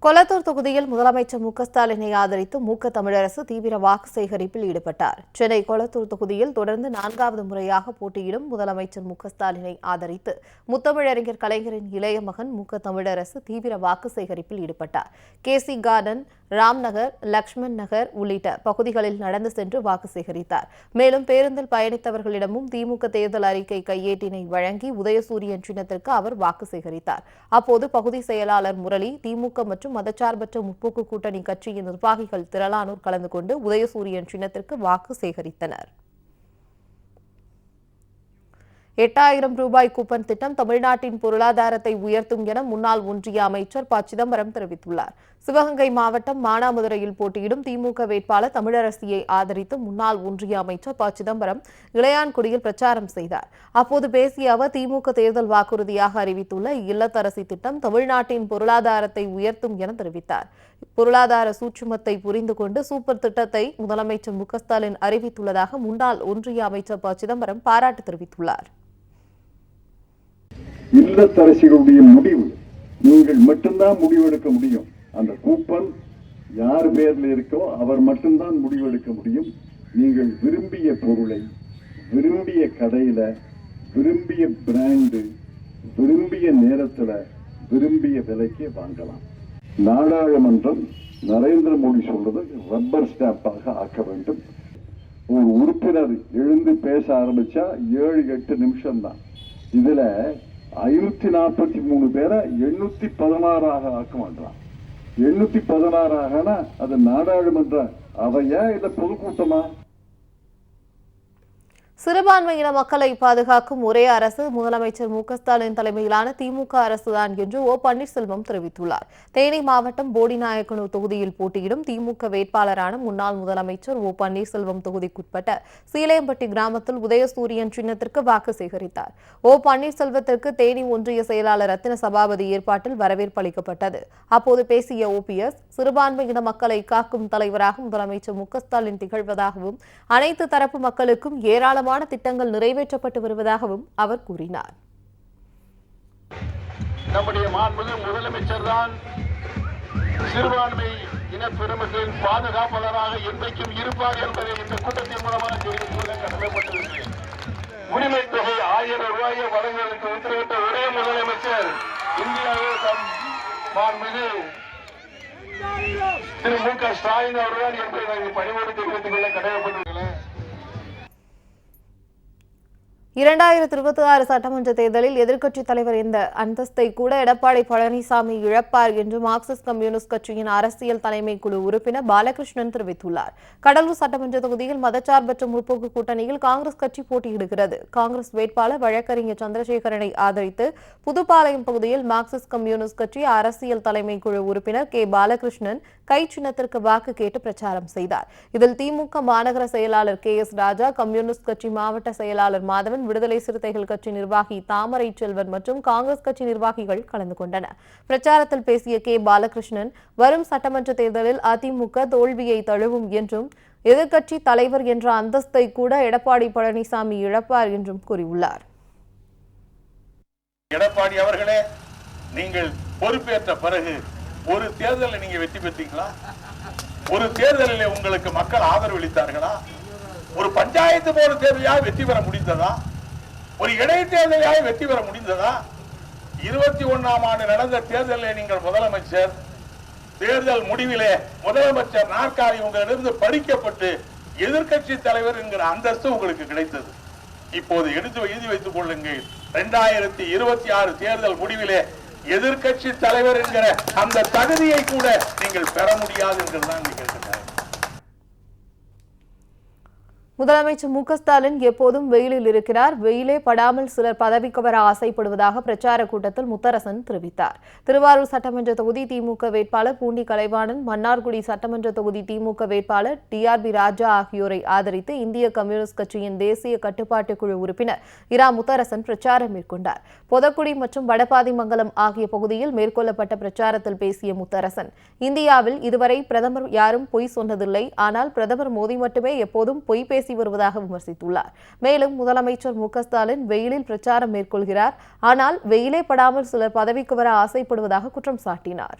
கொளத்தூர் தொகுதியில் முதலமைச்சர் ஸ்டாலினை ஆதரித்து தமிழரசு தீவிர வாக்கு சேகரிப்பில் ஈடுபட்டார். சென்னை கொளத்தூர் தொகுதியில் தொடர்ந்து 4வது முறையாக போட்டியிடும் முதலமைச்சர் ஸ்டாலினை ஆதரித்து முத்தமிழறிஞர் கலைஞரின் இளைய மகன் தமிழரசு தீவிர வாக்கு சேகரிப்பில் ஈடுபட்டார். கேசி கார்டன், ராம்நகர், லக்ஷ்மண் நகர் உள்ளிட்ட பகுதிகளில் நடந்து சென்று வாக்கு சேகரித்தார். மேலும் பேருந்தில் பயணித்தவர்களிடமும் திமுக தேர்தல் அறிக்கை கையேட்டினை வழங்கி உதயசூரியன் சின்னத்திற்கு அவர் வாக்கு சேகரித்தார். அப்போது பகுதி செயலாளர் முரளி, திமுக மற்றும் மதச்சார்பற்ற முற்போக்கு கூட்டணி கட்சியின் நிர்வாகிகள் திரளானோர் கலந்து கொண்டு உதயசூரியன் சின்னத்திற்கு வாக்கு சேகரித்தனர். 8000 ரூபாய் கூப்பன் திட்டம் தமிழ்நாட்டின் பொருளாதாரத்தை உயர்த்தும் என முன்னாள் ஒன்றிய அமைச்சர் ப. சிதம்பரம் தெரிவித்துள்ளார். சிவகங்கை மாவட்டம் மானாமதுரையில் போட்டியிடும் திமுக வேட்பாளர் தமிழரசியை ஆதரித்து முன்னாள் ஒன்றிய அமைச்சர் ப. சிதம்பரம் இளையான்குடியில் பிரச்சாரம் செய்தார். அப்போது பேசிய அவர், திமுக தேர்தல் வாக்குறுதியாக அறிவித்துள்ள இல்லத்தரசி திட்டம் தமிழ்நாட்டின் பொருளாதாரத்தை உயர்த்தும் என தெரிவித்தார். பொருளாதார சூட்சுமத்தை புரிந்து கொண்டு சூப்பர் திட்டத்தை முதலமைச்சர் ஸ்டாலின் அறிவித்துள்ளதாக முன்னாள் ஒன்றிய அமைச்சர் ப. சிதம்பரம் பாராட்டு தெரிவித்துள்ளார். இல்லத்தரசிகளுடைய முடிவு நீங்கள் மட்டும்தான் முடிவெடுக்க முடியும். அந்த கூப்பன் யார் பேர்ல இருக்கோ அவர் மட்டும்தான் முடிவெடுக்க முடியும். நீங்கள் விரும்பிய பொருளை விரும்பிய கடையில விரும்பிய பிராண்டு விரும்பிய நேரத்துல விரும்பிய விலைக்கு வாங்கலாம். நாடாளுமன்றம் நரேந்திர மோடி சொல்றது ரப்பர் ஸ்டாம்பாக ஆக்க வேண்டும். ஒரு உறுப்பினர் எழுந்து பேச ஆரம்பிச்சா 7-8 நிமிஷம் தான். இதுல 543 பேரை 816 ஆக்க மாட்டான். 816 அது நாடாளுமன்ற அவையா இல்ல பொதுக்கூட்டமா? சிறுபான்மையின மக்களை பாதுகாக்கும் ஒரே அரசு முதலமைச்சர் ஸ்டாலின் தலைமையிலான திமுக அரசுதான் என்று ஓ. பன்னீர்செல்வம் தெரிவித்துள்ளார். தேனி மாவட்டம் போடிநாயக்கனூர் தொகுதியில் போட்டியிடும் திமுக வேட்பாளரான முன்னாள் முதலமைச்சர் ஓ. பன்னீர்செல்வம் தொகுதிக்குட்பட்ட சீலையம்பட்டி கிராமத்தில் உதயசூரியன் சின்னத்திற்கு வாக்கு சேகரித்தார். ஓ. பன்னீர்செல்வத்திற்கு தேனி ஒன்றிய செயலாளர் ரத்தின சபாபதி ஏற்பாட்டில் வரவேற்பு அளிக்கப்பட்டது. அப்போது பேசிய OPS, சிறுபான்மையின மக்களை காக்கும் தலைவராக முதலமைச்சர் ஸ்டாலின் திகழ்வதாகவும் அனைத்து தரப்பு மக்களுக்கும் ஏராளமான திட்டங்கள் நிறைவேற்றப்பட்டு வருவதாகவும் அவர் கூறினார். நம்முடைய மாண்புமிகு முதலமைச்சர் தான் சிறுபான்மை இன பெருமக்களின் பாதுகாப்பாளராக என்றைக்கும் இருப்பார் என்பதை இந்த கூட்டத்தின் மூலமாக தெரிவித்துக் கொள்ள கடமைப்பட்டிருக்கிறேன். உரிமை தொகை 1000 ரூபாயை வழங்குவதற்கு உத்தரவிட்ட ஒரே முதலமைச்சர் இந்தியாவில் மாண்புமிகு திரு ஸ்டாலின் அவர்கள் என்பதை நாங்கள் பணிவோடு தெரிவித்துக் கொள்ள கடமைப்பட்டிருக்கிறேன். 2026 சட்டமன்ற தேர்தலில் எதிர்க்கட்சித் தலைவர் என்ற அந்தஸ்தை கூட எடப்பாடி பழனிசாமி இழப்பார் என்று மார்க்சிஸ்ட் கம்யூனிஸ்ட் கட்சியின் அரசியல் தலைமை குழு உறுப்பினர் பாலகிருஷ்ணன் தெரிவித்துள்ளார். கடலூர் சட்டமன்ற தொகுதியில் மதச்சார்பற்ற முற்போக்கு கூட்டணியில் காங்கிரஸ் கட்சி போட்டியிடுகிறது. காங்கிரஸ் வேட்பாளர் வழக்கறிஞர் சந்திரசேகரனை ஆதரித்து புதுப்பாளையம் பகுதியில் மார்க்சிஸ்ட் கம்யூனிஸ்ட் கட்சி அரசியல் தலைமை குழு உறுப்பினர் கே. பாலகிருஷ்ணன் கை சின்னத்திற்கு வாக்கு கேட்டு பிரச்சாரம் செய்தார். இதில் திமுக மாநகர செயலாளர் KS ராஜா, கம்யூனிஸ்ட் கட்சி மாவட்ட செயலாளர் மாதவன், விடுதலை சிறுத்தைகள் கட்சி நிர்வாகி தாமரை செல்வன் மற்றும் காங்கிரஸ் கட்சி நிர்வாகிகள் கலந்து கொண்டனர். பிரச்சாரத்தில் பேசிய கே. பாலகிருஷ்ணன், வரும் சட்டமன்ற தேர்தலில் அதிமுக தோல்வியை தழுவும் என்றும் எதிர்க்கட்சி தலைவர் என்ற அந்தஸ்தை கூட எடப்பாடி பழனிசாமி இழப்பார் என்றும் கூறியுள்ளார். எடப்பாடி அவர்களே, நீங்கள் பொறுப்பேற்ற பிறகு ஒரு தேர்தலில் நீங்க வெற்றி பெற்றீங்களா? ஒரு தேர்தலில் உங்களுக்கு மக்கள் ஆதரவு அளித்தார்களா? ஒரு பஞ்சாயத்து போர் தேர்தலாக வெற்றி பெற முடிந்ததா? ஒரு இடைத்தேர்தலாக வெற்றி பெற முடிந்ததா? 21ஆம் ஆண்டு நடந்த தேர்தலில் நீங்கள் முதலமைச்சர், தேர்தல் முடிவிலே முதலமைச்சர் நாற்காலி உங்களிடமிருந்து பறிக்கப்பட்டு எதிர்க்கட்சி தலைவர் என்கிற அந்தஸ்து உங்களுக்கு கிடைத்தது. இப்போது எடுத்து எழுதி வைத்துக் கொள்ளுங்கள், 2026 தேர்தல் முடிவிலே எதிர்க்கட்சி தலைவர் என்கிற அந்த தகுதியை கூட நீங்கள் பெற முடியாது என்றுதான் கேட்கிறார். முதலமைச்சர் ஸ்டாலின் எப்போதும் வெயிலில் இருக்கிறார். வெயிலே படாமல் சிலர் பதவிக்கு வர ஆசைப்படுவதாக பிரச்சார கூட்டத்தில் முத்தரசன் தெரிவித்தார். திருவாரூர் சட்டமன்ற தொகுதி திமுக வேட்பாளர் பூண்டி கலைவாணன், மன்னார்குடி சட்டமன்ற தொகுதி திமுக வேட்பாளர் DRB ராஜா ஆகியோரை ஆதரித்து இந்திய கம்யூனிஸ்ட் கட்சியின் தேசிய கட்டுப்பாட்டு குழு உறுப்பினர் இரா முத்தரசன் பிரச்சாரம் மேற்கொண்டார். பொதக்குடி மற்றும் வடபாதிமங்கலம் ஆகிய பகுதியில் மேற்கொள்ளப்பட்ட பிரச்சாரத்தில் பேசிய முத்தரசன், இந்தியாவில் இதுவரை பிரதமர் யாரும் பொய் சொன்னதில்லை, ஆனால் பிரதமர் மோடி மட்டுமே எப்போதும் பொய் பேசி வருவதாக விமர்சித்துள்ளார். மேலும் முதலமைச்சர் ஸ்டாலின் வெயிலில் பிரச்சாரம் மேற்கொள்கிறார், ஆனால் வெயிலே படாமல் சிலர் பதவிக்கு வர ஆசைப்படுவதாக குற்றம் சாட்டினார்.